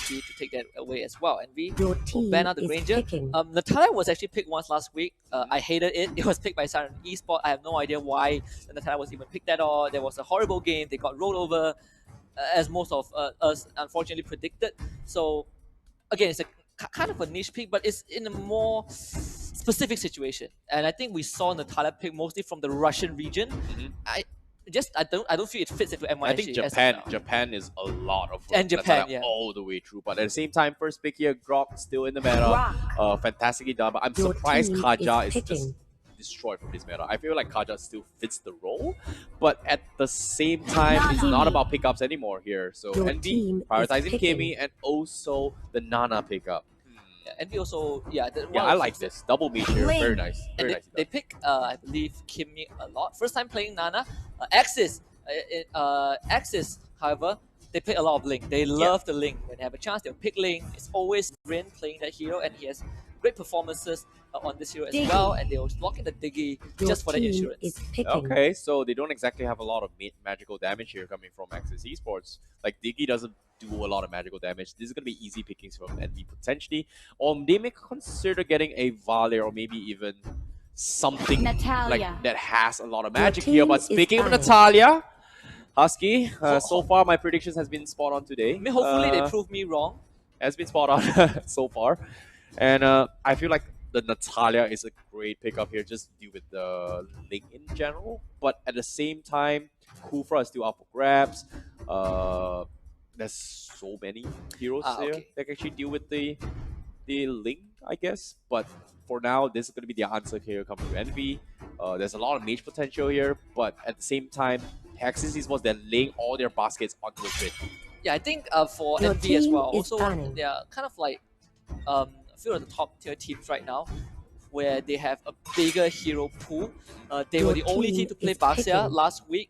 opportunity to take that away as well. And we Your will team ban out the is Granger. picking. Natalia was actually picked once last week. I hated it. It was picked by Siren Esport. I have no idea why Natalia was even picked at all. There was a horrible game. They got rolled over, as most of us unfortunately predicted. So again, it's a kind of a niche pick, but it's in a more specific situation. And I think we saw Natalia pick mostly from the Russian region. I don't feel it fits into MY. I think Japan is a lot of and Japan, Natalia all the way through. But at the same time, first pick here, Grok still in the meta. Fantastically done. But I'm Your surprised team Kaja is is just destroyed from this meta. I feel like Kaja still fits the role, but at the same time, it's not about pickups anymore here. So Your Envy team is prioritizing picking. Kimmy and also the Nana pickup. Envy also, yeah, I like this double mage here. Very nice. And Very nice. they pick, I believe, Kimmy a lot. First time playing Nana. Axis, however, they pick a lot of Link. They love the Link. When they have a chance, they'll pick Link. It's always Rin playing that hero, and he has great performances on this hero as well. And they'll lock in the Diggy just for the insurance. Okay, so they don't exactly have a lot of magical damage here coming from Axis Esports. Like Diggy doesn't do a lot of magical damage. This is going to be easy pickings from Envy potentially. Or they may consider getting a Vale or maybe even something like that has a lot of magic here. But speaking of Natalia, Husky, so far my predictions has been spot on today. I mean, hopefully they prove me wrong. Has been spot on so far. And I feel like the Natalia is a great pickup here just due with the Link in general. But at the same time, Kufra is still up for grabs. There's so many heroes here that can actually deal with the Link, I guess. But for now, this is going to be the answer here coming to Envy. There's a lot of mage potential here, but at the same time, Axis Esports, they're laying all their baskets onto the grid. Yeah, I think for Envy as well, also they are kind of like a few of the top tier teams right now, where they have a bigger hero pool. They were the only team to play Baxia last week,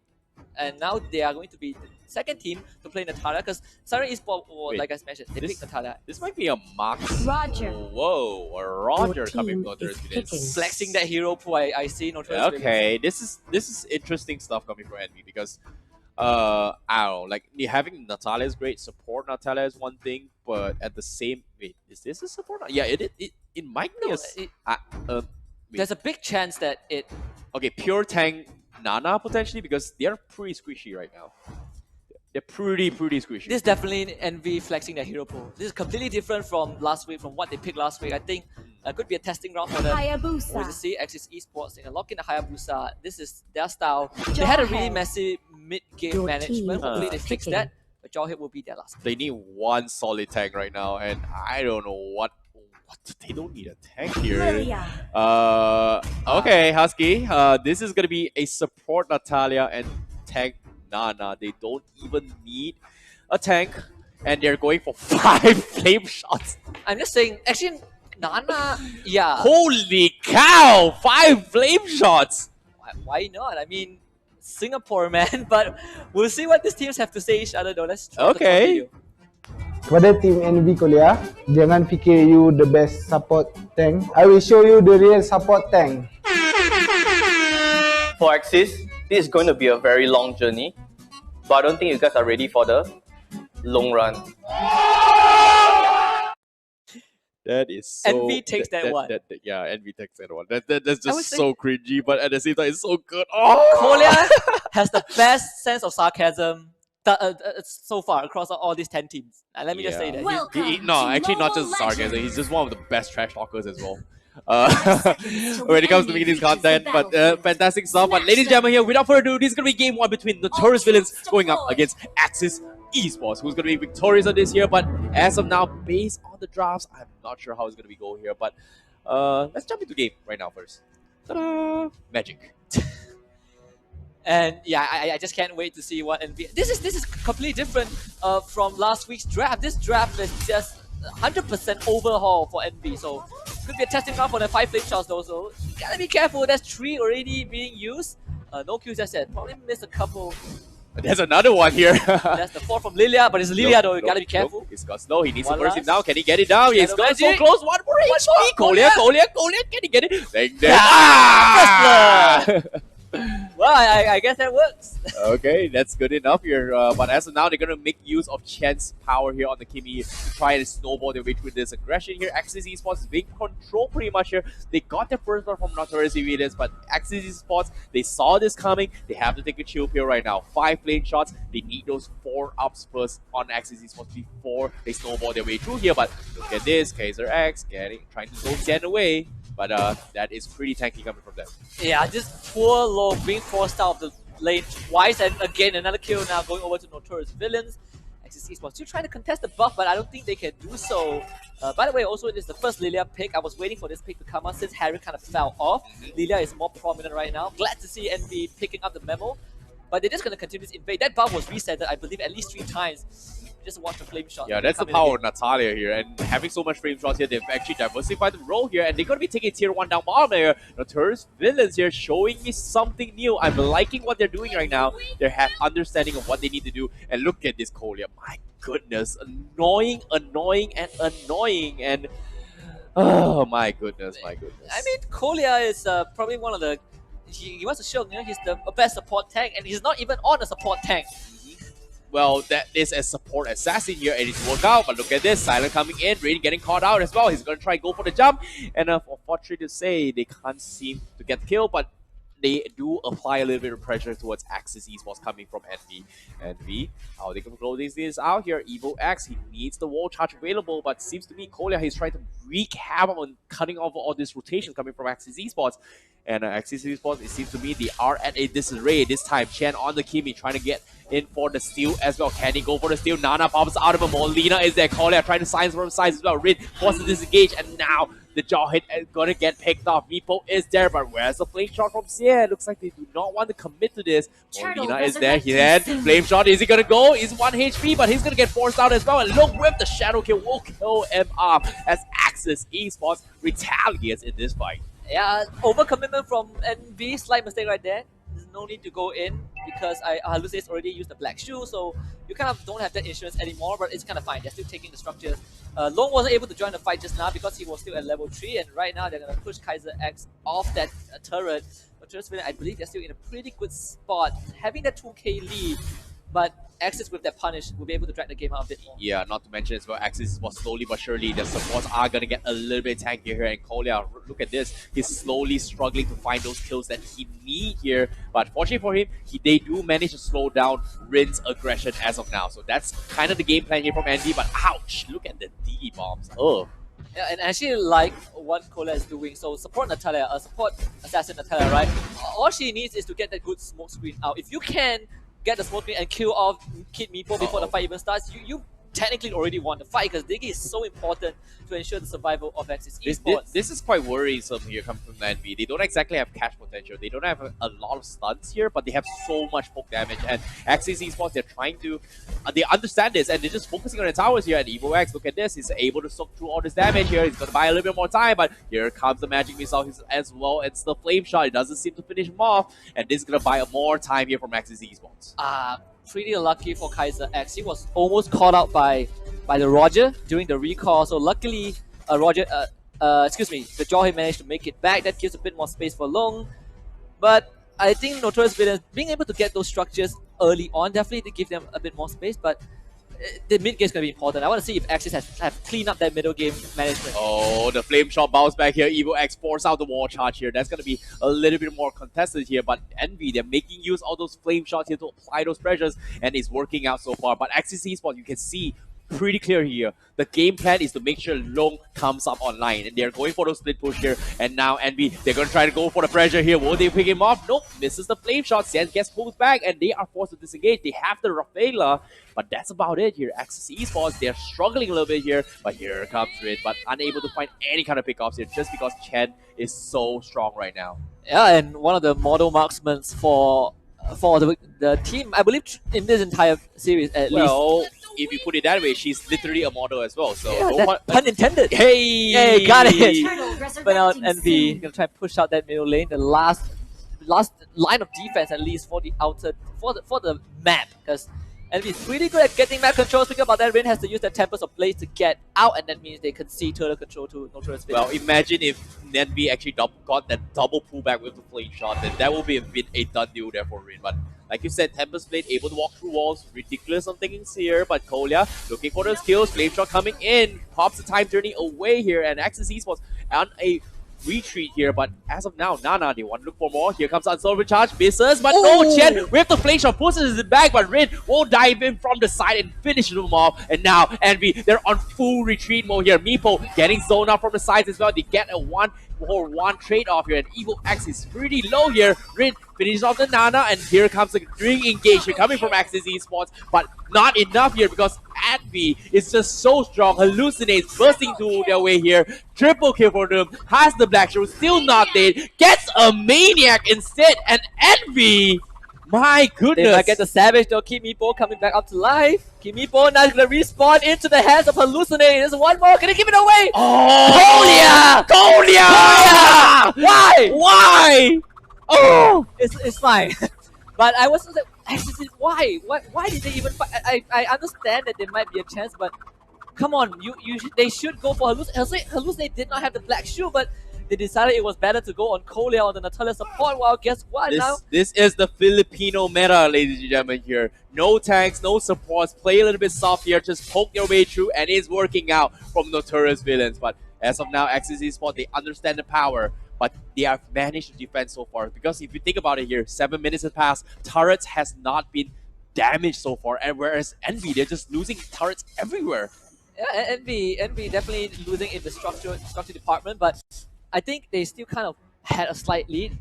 and now they are going to be the second team to play Natalia, because Siren Esport, like I mentioned, they picked Natalia. This might be a Max. Roger. Whoa, a Roger coming from Notorious. Flexing that hero pool, I see Notorious. Okay, this is interesting stuff coming from Envy because I don't know, like having Natalia is great. Support Natalia is one thing, but at the same is this a support? Yeah, it might be. There's a big chance that it. Okay, pure tank Nana potentially because they're pretty squishy right now. They're pretty squishy. This is definitely Envy flexing their hero pool. This is completely different from last week, from what they picked last week. I think could be a testing ground for them. Hayabusa. We see Axis Esports, they can lock in the Hayabusa. This is their style. They had a really messy mid-game management. Hopefully they fix that. But Jawhead will be their last. They need one solid tank right now, and I don't know what they don't need a tank here. Okay, Husky. This is gonna be a support Natalia and tank Nana. They don't even need a tank, and they're going for 5 flame shots. I'm just saying, actually, Nana, yeah. Holy cow! 5 flame shots. Why not? I mean, Singapore, man. But we'll see what these teams have to say each other, though. Let's try the video. Kepada tim NB Kuliah, jangan fikir you the best support tank. I will show you the real support tank. For Axis, this is going to be a very long journey, but I don't think you guys are ready for the long run. That is so... Envy takes that one. Yeah, Envy takes that one. That's just so cringy, but at the same time, it's so good. Kolia has the best sense of sarcasm so far across all these 10 teams. Let me just say that. No, actually not just sarcasm. He's just one of the best trash talkers as well. When it comes to making this content, but fantastic stuff. But ladies and gentlemen, here, without further ado, this is going to be game 1 between Notorious Villains going up against Axis Esports, who's going to be victorious on this here. But as of now, based on the drafts, I'm not sure how it's going to be going here. But let's jump into game right now first. Ta-da! Magic. And yeah, I just can't wait to see what NV. This is completely different from last week's draft. This draft is just 100% overhaul for NV. So could be a testing ground for the 5 flame shots though. So you gotta be careful. There's 3 already being used. No Qs, as I said. Probably missed a couple. There's another one here. That's the 4 from Lilia, but it's Lilia though. You gotta be careful. He's got slow. He needs to burst him now. Can he get it down? He's got so close. One more HP. Kolia. Can he get it? Dang, dang. Well, I guess that works. Okay, that's good enough here. But as of now, they're gonna make use of Chen's power here on the Kimi to try and snowball their way through this aggression here. Axis Esports is being controlled pretty much here. They got their first one from Notorious Evidence, but Axis Esports, they saw this coming. They have to take a chill pill right now. 5 lane shots. They need those 4 ups first on Axis Esports before they snowball their way through here. But look at this, Kaiser X trying to go Chen away. But that is pretty tanky coming from them. Yeah, just poor Long being forced out of the lane twice, and again another kill now going over to Notorious Villains. Axis Esports still trying to contest the buff, but I don't think they can do so. By the way, also it is the first Lilia pick. I was waiting for this pick to come out since Harry kind of fell off. Lilia is more prominent right now. Glad to see NV picking up the memo, but they're just going to continue to invade. That buff was reset, I believe, at least 3 times. Just watch the flame shot. Yeah, that's the power of Natalia here, and having so much frame shots here, they've actually diversified the role here, and they're going to be taking tier 1 down bottom here. Notorious Villains here showing me something new. I'm liking what they're doing right now. They have understanding of what they need to do, and look at this Kolya. My goodness, annoying, and oh my goodness. I mean, Kolya is probably one of the. He wants to show he's the best support tank, and he's not even on a support tank. Well, that is a support assassin here, and it's worked out. But look at this, Silent coming in, Rain getting caught out as well. He's going to try and go for the jump. And unfortunately to say, they can't seem to get killed, but they do apply a little bit of pressure towards Axis Esports coming from Envy. Envy, how they can close this out here. Evo X, he needs the wall charge available, but seems to me Kolya, he's trying to wreak havoc on cutting off all this rotation coming from Axis Esports. And Axis Esports, it seems to me they are at a disarray this time. Chen on the Kimi trying to get in for the steal as well. Can he go for the steal? Nana pops out of him. Molina is there. Kolya trying to silence from side as well. Rin forces to disengage, and now the jaw hit is gonna get picked off. Meepo is there, but where's the flame shot from Xie? Looks like they do not want to commit to this. Molina is there. He had flame shot. Is he gonna go? He's 1 HP, but he's gonna get forced out as well. And look, with the shadow kill will kill him off as Axis Esports retaliates in this fight. Yeah, overcommitment from NV, slight mistake right there. There's no need to go in because Haluce's already used the black shoe, so you kind of don't have that insurance anymore, but it's kind of fine. They're still taking the structures. Long wasn't able to join the fight just now because he was still at level 3, and right now they're going to push Kaiser X off that turret. But just I believe they're still in a pretty good spot, having that 2k lead, but Axis with that punish will be able to drag the game out a bit more. Yeah, not to mention as well, Axis was slowly but surely, the supports are going to get a little bit tankier here. And Kolya, look at this, he's slowly struggling to find those kills that he needs here. But fortunately for him, they do manage to slow down Rin's aggression as of now. So that's kind of the game plan here from Andy. But ouch, look at the D bombs. Oh. Yeah, and I actually like what Kolya is doing. So support Natalia, support assassin Natalia, right? All she needs is to get that good smoke screen out. If you can get the smoke screen and kill off Kid Meepo before the fight even starts, you technically already won the fight, because Diggy is so important to ensure the survival of Axis Esports. This is quite worrisome here coming from Envy. They don't exactly have cash potential. They don't have a lot of stuns here, but they have so much poke damage. And Axis Esports, they're trying to... they understand this, and they're just focusing on the towers here. And Evo X, look at this. He's able to soak through all this damage here. He's going to buy a little bit more time, but here comes the magic missile as well. It's the flame shot. It doesn't seem to finish him off. And this is going to buy more time here from Axis Esports. Pretty lucky for Kaiser X. He was almost caught out by the Roger during the recall. So luckily, the Jawhead managed to make it back. That gives a bit more space for Long. But I think Notorious Villains being able to get those structures early on definitely to give them a bit more space. But the mid game is going to be important. I want to see if Axis have cleaned up that middle game management. Oh, the flame shot bounce back here. Evo X force out the wall charge here. That's going to be a little bit more contested here. But Envy, they're making use of those flame shots here to apply those pressures, and it's working out so far. But Axis Esports, you can see pretty clear here. The game plan is to make sure Long comes up online, and they're going for those split push here. And now Envy, they're going to try to go for the pressure here. Will they pick him off? Nope, misses the flame shot. Sen gets pulled back, and they are forced to disengage. They have the Rafaela, but that's about it here. Axis Esports, they're struggling a little bit here, but here comes Rin, but unable to find any kind of pickoffs here just because Chen is so strong right now. Yeah, and one of the model marksmen for the team, I believe, in this entire series at least. Well, if you put it that way, she's literally a model as well. So yeah, pun intended. Hey, got it. But now Envy gonna try and push out that middle lane, the last line of defense at least for the outer for the map, because Envy is really good at getting map control. Speaking about that, Rin has to use the Tempest of Blades to get out, and that means they can see turtle control to Notorious. Well, imagine if Nenby actually got that double pullback with the flame shot, then that will be a done deal there for Rin. But like you said, Tempest Blade able to walk through walls, ridiculous on things here, but Kolya looking for those kills, flame shot coming in, pops the time journey away here, and Axis Esports on a retreat here, but as of now, Nana, they want to look for more. Here comes Unsolved Charge, misses, but no, Chen with the flame shot pushes it back, but Rin will dive in from the side and finish them off. And now, Envy, they're on full retreat mode here. Meepo getting zoned out from the sides as well. They get a 1-for-1 trade-off here, and Evil X is pretty low here. Rin finishes off the Nana, and here comes the ring engagement coming from Axis Esports, but not enough here because Envy is just so strong. Hallucinates, bursting through their way here. Triple kill for them. Has the Black Shield, still not dead. Gets a Maniac instead, and Envy, my goodness. They might get the Savage though. Kimipo coming back up to life. Kimipo now gonna respawn into the hands of Hallucinate. There's one more. Can they give it away? Oh! Kolya! Why? Why? Oh! It's fine. But I was like, actually, why? Why did they even fight? I understand that there might be a chance, but come on, they should go for Hallucinate. Hallucinate did not have the Black Shoe, but they decided it was better to go on Kolya or the Notorious support. Well, guess what now? This is the Filipino meta, ladies and gentlemen, here. No tanks, no supports, play a little bit soft here, just poke your way through, and it's working out from Notorious villains. But as of now, Axis Esports, they understand the power, but they have managed to defend so far. Because if you think about it here, 7 minutes have passed, turrets has not been damaged so far, and whereas Envy, they're just losing turrets everywhere. Yeah, Envy definitely losing in the structure department, but I think they still kind of had a slight lead.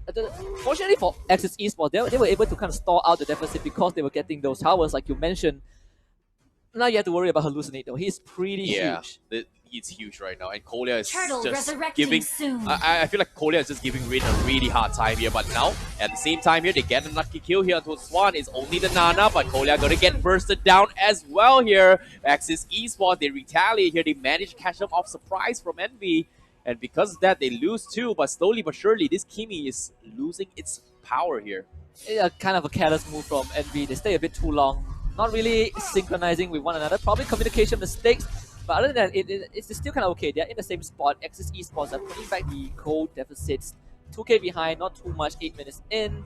Fortunately for Axis Esports, they were able to kind of stall out the deficit because they were getting those towers, like you mentioned. Now you have to worry about Hallucinate though. He's pretty huge. He's huge right now, and Kolya is Turtle just resurrecting giving. soon. I feel like Kolya is just giving Rin a really hard time here, but now at the same time here they get a lucky kill here onto Swan. It's only the Nana, but Kolya gonna get bursted down as well here. Axis Esports, they retaliate here. They manage to catch them off surprise from Envy. And because of that, they lose too, but slowly but surely, this Kimi is losing its power here. Yeah, kind of a careless move from Envy. They stay a bit too long. Not really synchronizing with one another. Probably communication mistakes. But other than that, it's still kind of okay. They're in the same spot. Axis Esports are putting back the gold deficits. 2k behind, not too much, 8 minutes in.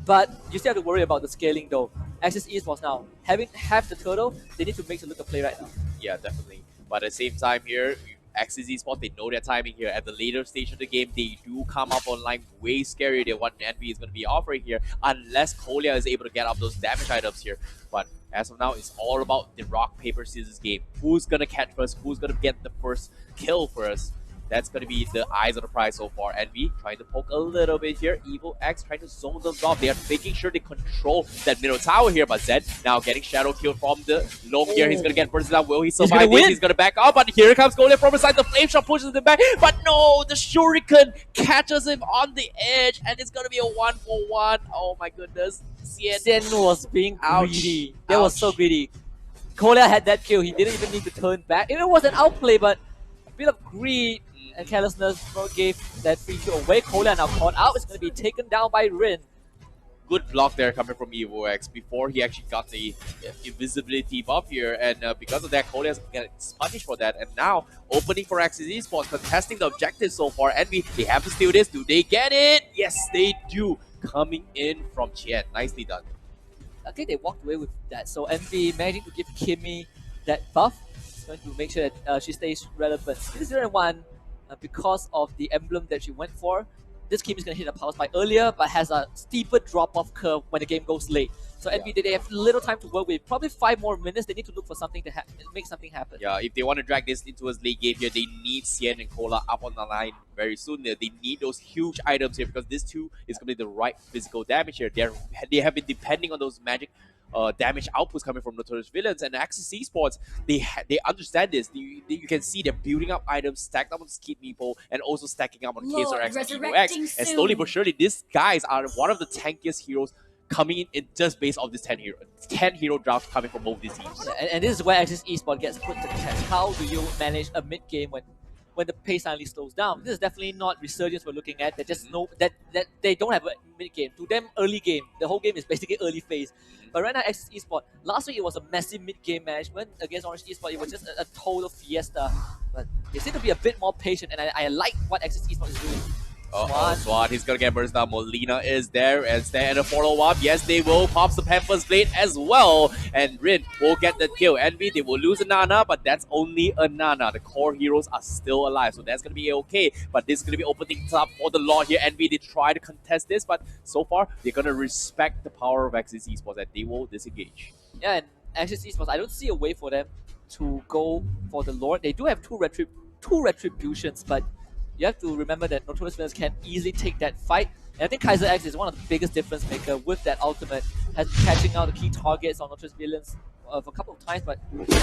But you still have to worry about the scaling though. Axis Esports now, having half the turtle, they need to make some look of play right now. Yeah, definitely. But at the same time here, Axis Esports, they know their timing here. At the later stage of the game, they do come up online way scarier than what Envy is going to be offering here, unless Kolya is able to get up those damage items here. But as of now, it's all about the rock, paper, scissors game. Who's going to catch first? Who's going to get the first kill for us? That's going to be the eyes of the prize so far. Envy trying to poke a little bit here. Evil X trying to zone them off. They are making sure they control that middle tower here. But Zed now getting shadow killed from the low here. He's going to get bursted out. Will he survive this? He's going to back up. But here comes Golem from the side. The flame shot pushes him back. But no, the shuriken catches him on the edge. And it's going to be a 1-for-1. Oh my goodness. Xian was being greedy. They Ouch. was so greedy. Kolya had that kill. He didn't even need to turn back. It was an outplay, but a bit of greed and carelessness gave that free kill away. Kolya now caught out. It's going to be taken down by Rin. Good block there coming from Evo X before he actually got the invisibility buff here, and because of that, Kolya gets punished for that. And now opening for Axis Esports, contesting the objectives so far. Envy, they have to steal this. Do they get it? Yes, they do. Coming in from Chen. Nicely done. Okay, they walked away with that. So Envy managing to give Kimmy that buff. It's going to make sure that she stays relevant. It is 0-1 because of the emblem that she went for. This Kim is going to hit a power spike earlier, but has a steeper drop-off curve when the game goes late. So Envy, they have little time to work with. Probably 5 more minutes. They need to look for something to make something happen. Yeah, if they want to drag this into a late game here, they need Xian and Kola up on the line very soon. They need those huge items here because this too is going to be the right physical damage here. They have been depending on those magic damage outputs coming from Notorious villains, and Axis Esports, they understand this. You can see they're building up items, stacked up on Skid Meeple, and also stacking up on Kaiser X and Evo X. And slowly but surely, these guys are one of the tankiest heroes coming in just based off this 10 hero draft coming from both these teams. And this is where Axis Esports gets put to the test. How do you manage a mid game when when the pace suddenly slows down. This is definitely not resurgence we're looking at. They just know that they don't have a mid game. To them, early game. The whole game is basically early phase. But right now, Access Esport, last week it was a massive mid game match. When against Orange Esport, it was just a total fiesta. But they seem to be a bit more patient, and I like what Access Esport is doing. Swan, he's gonna get burst down. Molina is there and stand in a follow-up. Yes, they will. Pops the Pamper's Blade as well. And Rin will get the kill. Envy, they will lose a Nana, but that's only a Nana. The core heroes are still alive, so that's gonna be okay. But this is gonna be opening things up for the Lord here. Envy, they try to contest this, but so far, they're gonna respect the power of Axis Esports and they will disengage. Yeah, and Access Esports, I don't see a way for them to go for the Lord. They do have two retributions, but you have to remember that Notorious Villains can easily take that fight. And I think Kaiser X is one of the biggest difference maker with that ultimate, has been catching out the key targets on Notorious Villains for a couple of times, but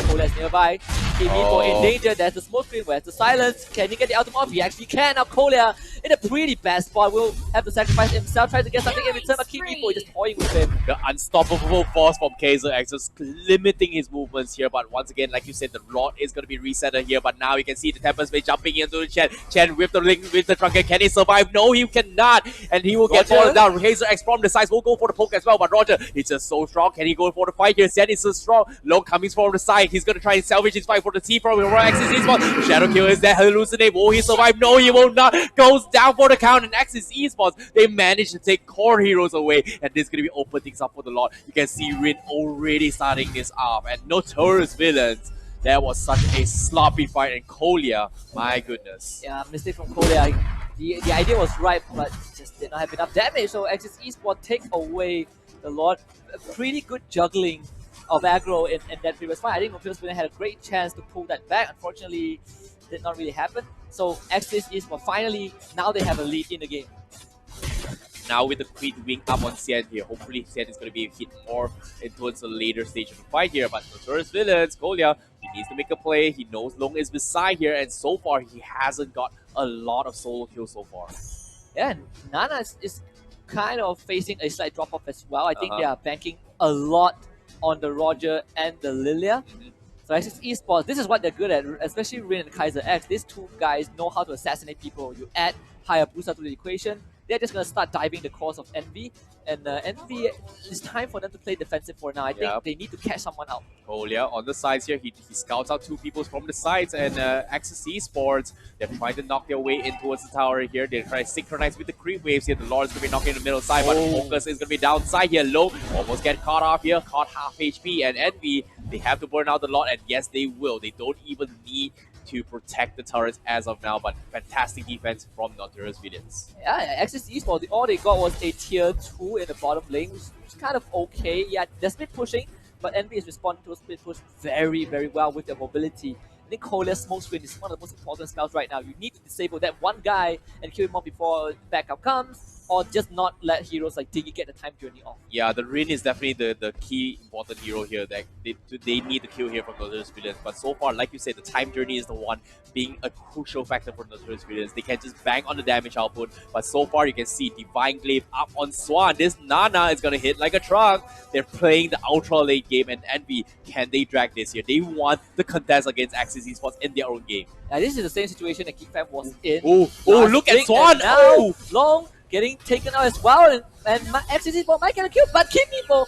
Cole is nearby. Kimiko in danger. There's the smoke screen. Where's the silence? Can he get the ultimate off? He actually can. Now Kolea in a pretty bad spot. Will have to sacrifice himself. Tries to get something in return, but Kimiko is just toying with him. The unstoppable force from Kaiser X just limiting his movements here. But once again, like you said, the Lord is going to be resetted here. But now you can see the Tempest Blade jumping into Chen. Chen with the link with the trunket. Can he survive? No, he cannot. And he will get fallen down. Kaiser X from the sides will go for the poke as well. But Roger, he's just so strong. Can he go for the fight here? Zen is so strong. Long coming from the side. He's going to try and salvage his fight for the T from Axis Esports. Shadow Kill is there. Hallucinate. Will he survive? No, he will not. Goes down for the count. And Axis Esports, they managed to take core heroes away. And this is going to be open things up for the Lord. You can see Rin already starting this off. And Notorious Villains. That was such a sloppy fight. And Kolea, my goodness. Yeah, mistake from Kolea. The idea was right, but just did not have enough damage. So Axis Esports take away the Lord. A pretty good juggling of aggro in that previous fight. I think Notorious Villains had a great chance to pull that back. Unfortunately, did not really happen. So Axis Esports finally, now they have a lead in the game. Now with the Creed wing up on Xian here, hopefully Xian is going to be hit more towards the later stage of the fight here. But Notorious Villains, Kolea, he needs to make a play. He knows Long is beside here, and so far he hasn't got a lot of solo kills so far. Yeah, and Nana is kind of facing a slight drop-off as well. I think they are banking a lot on the Roger and the Lilia. So Axis Esports, this is what they're good at, especially Rin and Kaiser X. These two guys know how to assassinate people. You add Hayabusa to the equation, they're just going to start diving the course of Envy. And Envy, it's time for them to play defensive for now. I think they need to catch someone out. Kolea on the sides here, he scouts out two people from the sides, and Axis Esports, they're trying to knock their way in towards the tower here. They're trying to synchronize with the creep waves here. The Lord is going to be knocking in the middle side, but Focus is going to be downside here. Low almost get caught off here, caught half HP, and Envy, they have to burn out the Lord, and yes, they will. They don't even need to protect the turrets as of now, but fantastic defense from Notorious Villains. Yeah, Axis Esports, all they got was a tier 2 in the bottom lane, which is kind of okay. Yeah, they're split pushing, but Envy is responding to a split push very, very well with their mobility. I think Kolea's smoke screen is one of the most important spells right now. You need to disable that one guy and kill him off before backup comes, or just not let heroes like Diggy get the time journey off. Yeah, the Rin is definitely the key important hero here that they need to kill here from Notorious Villains. But so far, like you said, the time journey is the one being a crucial factor for Notorious Villains. They can just bang on the damage output, but so far you can see Divine Glaive up on Swan. This Nana is gonna hit like a truck. They're playing the ultra late game, and Envy, can they drag this here? They want the contest against Axis Esports in their own game. Yeah, this is the same situation that Geekfam was in. Oh, look at Swan! Oh, Long getting taken out as well, and Axis Esports might get a kill, but Kimiko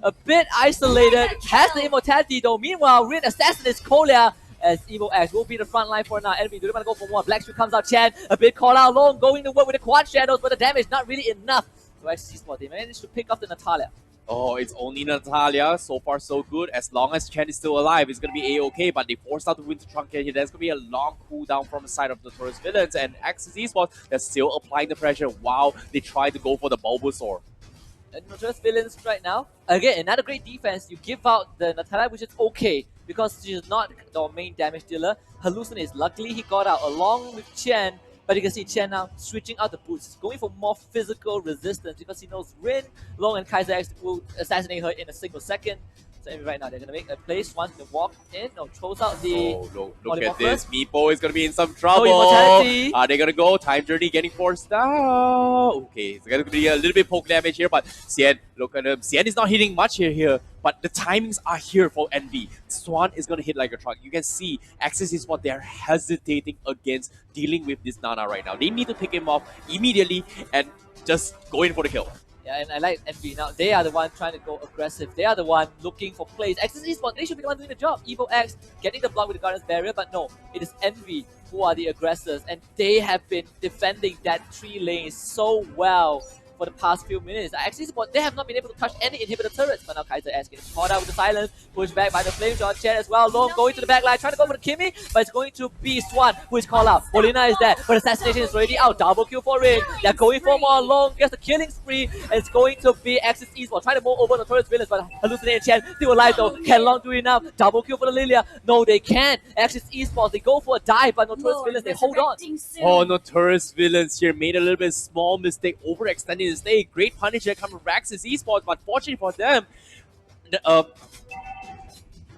a bit isolated, has the immortality though. Meanwhile, Rin assassinates Kolea as Evo X will be the front line for now. Envy, do they want to go for one? Black Street comes out, Chan, a bit caught out, Long going to work with the quad shadows, but the damage not really enough. So Axis Esports, they managed to pick up the Natalia. Oh, it's only Natalia. So far, so good. As long as Chen is still alive, it's going to be A-okay. But they forced out the Winter Trunket here. There's going to be a long cooldown from the side of the Notorious Villains. And Axis Esports, they're still applying the pressure while they try to go for the Bulbasaur. Notorious Villains right now, again, another great defense. You give out the Natalia, which is okay, because she's not the main damage dealer. Hallucinate is luckily he got out along with Chen. But you can see Chen now switching out the boots, going for more physical resistance because he knows Rin, Long, and Kaiser X will assassinate her in a single second. So Envy right now, they're gonna make a play. Swan's gonna walk in, no, throws out the Oh, look Molly at this. Morpher. Meepo is gonna be in some trouble. immortality. Are they gonna go? Time Journey getting forced out. Okay, it's gonna be a little bit poke damage here, but Xian, look at him. Xian is not hitting much here, but the timings are here for Envy. Swan is gonna hit like a truck. You can see Axis is what they're hesitating against dealing with this Nana right now. They need to pick him off immediately and just go in for the kill. Yeah, and I like Envy now. They are the one trying to go aggressive. They are the one looking for plays. Axis Esport, they should be the one doing the job. Evo X getting the block with the Guardian's Barrier, but no, it is Envy who are the aggressors, and they have been defending that 3 lanes so well for the past few minutes. Axis Esport, they have not been able to touch any inhibitor turrets, but now Kaiser S getting caught out with the silence, pushed back by the Flame Shot Chen as well. Long going to the back line, trying to go for the Kimmy, but it's going to be Swan who is called out. Molina is there, but Assassination is already out. Double kill for Rin. They're going for more. Long gets the killing spree. It's going to be Axis Esport trying to move over Notorious Villains, but Hallucinate and Chen still alive though. Can Long do enough? Double kill for the Lilia. No, they can't. Axis Esports, they go for a dive, but Notorious Villains, they hold on. Oh, Notorious Villains here made a little bit small mistake, overextending the stay. Great punish there coming from Axis Esports, but fortunately for them,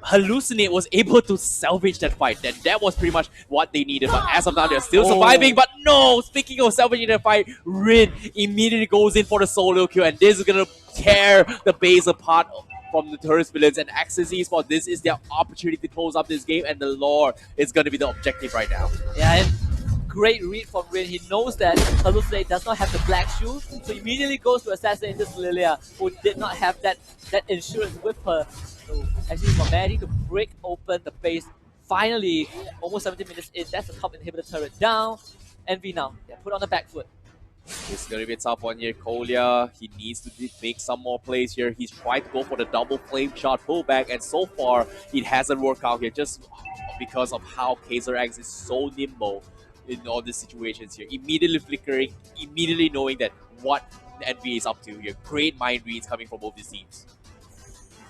Hallucinate was able to salvage that fight. That was pretty much what they needed. But as of now, they're still surviving. But no, speaking of salvaging that fight, Rin immediately goes in for the solo kill, and this is gonna tear the base apart from the Notorious Villains and Axis Esports. This is their opportunity to close up this game, and the lore is gonna be the objective right now. Yeah, and great read from Rin. He knows that Hallucinate does not have the black shoe, so immediately goes to assassinate this Lilia, who did not have that insurance with her. So actually, for Maddie to break open the base, finally, almost 17 minutes in, that's the top inhibitor turret down. Envy now, yeah, put on the back foot. It's gonna be a tough one here. Kolya, he needs to make some more plays here. He's tried to go for the double flame shot pullback, and so far, it hasn't worked out here just because of how Kaiser X is so nimble in all these situations here. Immediately flickering, immediately knowing that what the Envy is up to here. Great mind reads coming from both these teams.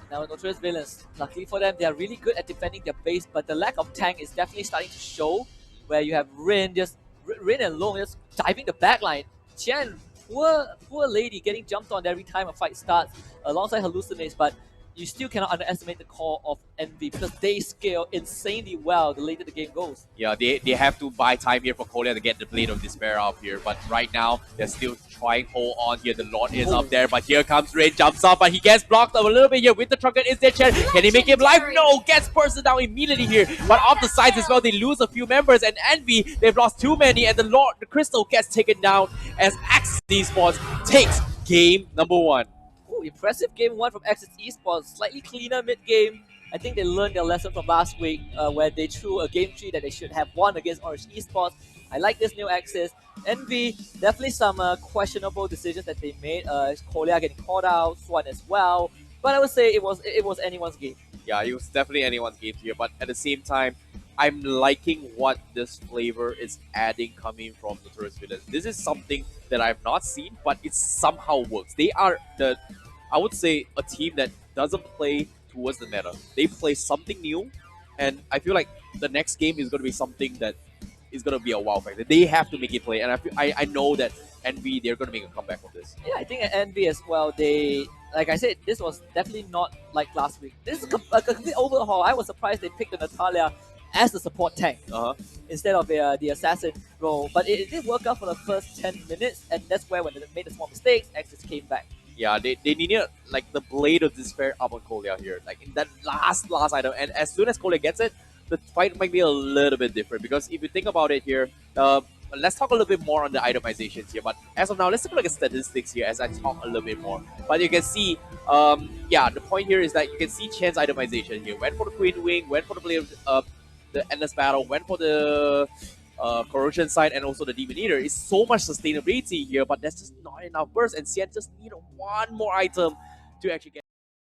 Now, Notorious Villains, luckily for them, they are really good at defending their base, but the lack of tank is definitely starting to show, where you have Rin and Long just diving the backline. Chen, poor lady, getting jumped on every time a fight starts alongside Hallucinates, but you still cannot underestimate the core of Envy because they scale insanely well the later the game goes. Yeah, they have to buy time here for Kolya to get the Blade of Despair out here, but right now, they're still trying to hold on here. The Lord is up there, but here comes Rain, jumps up, but he gets blocked a little bit here with the Trucker. Is there Chen? Can he make him live? No, gets person down immediately here, but off the sides as well, they lose a few members, and Envy, they've lost too many, and the Crystal gets taken down as Axis Esports takes game number 1. Ooh, impressive game 1 from Axis Esports. Slightly cleaner mid-game. I think they learned their lesson from last week where they threw a game 3 that they should have won against Orange Esports. I like this new Axis. Envy, definitely some questionable decisions that they made. Kolya getting caught out, Swan as well. But I would say it was anyone's game. Yeah, it was definitely anyone's game here, but at the same time, I'm liking what this flavor is adding coming from the Notorious Villains. This is something that I've not seen, but it somehow works. They are I would say, a team that doesn't play towards the meta. They play something new, and I feel like the next game is going to be something that is going to be a wow factor. They have to make it play, and I know that Envy, they're going to make a comeback from this. Yeah, I think at Envy as well, they, like I said, this was definitely not like last week. This is a complete overhaul. I was surprised they picked the Natalia as the support tank instead of the assassin role. But it did work out for the first 10 minutes, and that's where when they made the small mistakes, Axis came back. Yeah, they needed like the Blade of Despair up on Kolya here, like in that last item. And as soon as Kolya gets it, the fight might be a little bit different, because if you think about it here, let's talk a little bit more on the itemizations here. But as of now, let's take a look at statistics here as I talk a little bit more. But you can see, yeah, the point here is that you can see Chen's itemization here. Went for the Queen Wing, went for the Blade of the Endless Battle, went for the Corrosion side, and also the Demon Eater. It's so much sustainability here, but that's just not enough burst, and Xian just need one more item to actually get